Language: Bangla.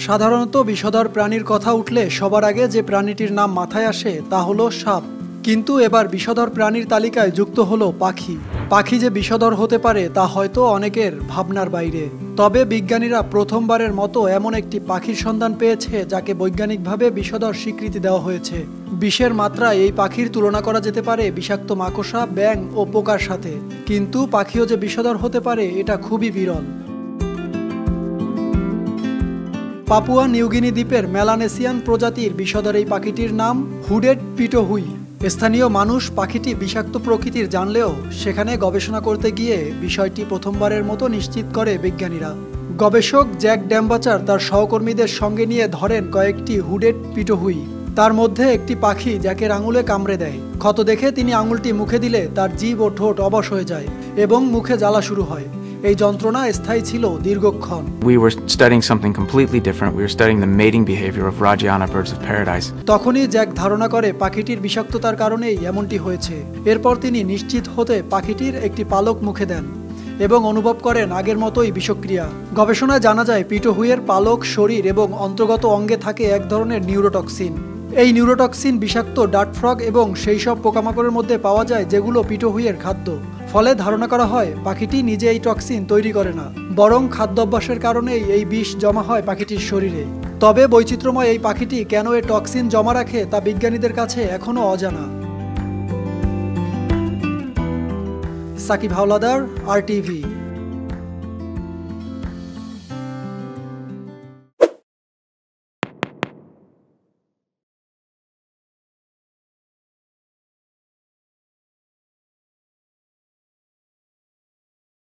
সাধারণত বিষধর প্রাণীর কথা উঠলে সবার আগে যে প্রাণীটির নাম মাথায় আসে তা হলো সাপ। কিন্তু এবার বিষধর প্রাণীর তালিকায় যুক্ত হলো পাখি। পাখি যে বিষধর হতে পারে তা হয়তো অনেকের ভাবনার বাইরে। তবে বিজ্ঞানীরা প্রথমবারের মতো এমন একটি পাখির সন্ধান পেয়েছে যাকে বৈজ্ঞানিকভাবে বিষধর স্বীকৃতি দেওয়া হয়েছে। বিষের মাত্রায় এই পাখির তুলনা করা যেতে পারে বিষাক্ত মাকড়সা, ব্যাঙ ও পোকার সাথে। কিন্তু পাখিও যে বিষধর হতে পারে এটা খুবই বিরল। পাপুয়া নিউগিনি দ্বীপের মেলানেসিয়ান প্রজাতির বিষধর এই পাখিটির নাম হুডেড পিটোহুই। স্থানীয় মানুষ পাখিটি বিষাক্ত প্রকৃতির জানলেও সেখানে গবেষণা করতে গিয়ে বিষয়টি প্রথমবারের মতো নিশ্চিত করে বিজ্ঞানীরা। গবেষক জ্যাক ড্যাম্বাচার তার সহকর্মীদের সঙ্গে নিয়ে ধরেন কয়েকটি হুডেড পিটোহুই। তার মধ্যে একটি পাখি জ্যাকের আঙুলে কামড়ে দেয়। ক্ষত দেখে তিনি আঙুলটি মুখে দিলে তার জিভ ও ঠোঁট অবশ হয়ে যায় এবং মুখে জ্বালা শুরু হয়। এই যন্ত্রণা স্থায়ী ছিল দীর্ঘক্ষণ। We were studying something completely different. We were studying the mating behavior of Rajiana birds of paradise. তখনই জ্যাক ধারণা করে পাখিটির বিষাক্ততার কারণেই এমনটি হয়েছে। এরপর তিনি নিশ্চিত হতে পাখিটির একটি পালক মুখে দেন এবং অনুভব করেন আগের মতোই বিষক্রিয়া। গবেষণায় জানা যায় পিটোহুইয়ের পালক, শরীর এবং অন্তর্গত অঙ্গে থাকে এক ধরনের নিউরোটক্সিন। এই নিউরোটক্সিন বিষাক্ত ডাট ফ্রগ এবং সেই সব পোকামাকড়ের মধ্যে পাওয়া যায় যেগুলো পিটোহুইয়ের খাদ্য। ফলে ধারণা করা হয় পাখিটি নিজে এই টক্সিন তৈরি করে না, বরং খাদ্যাভ্যাসের কারণেই এই বিষ জমা হয় পাখিটির শরীরে। তবে বৈচিত্র্যময় এই পাখিটি কেন এই টক্সিন জমা রাখে তা বিজ্ঞানীদের কাছে এখনও অজানা। সাকিব হাওলাদার, RTV।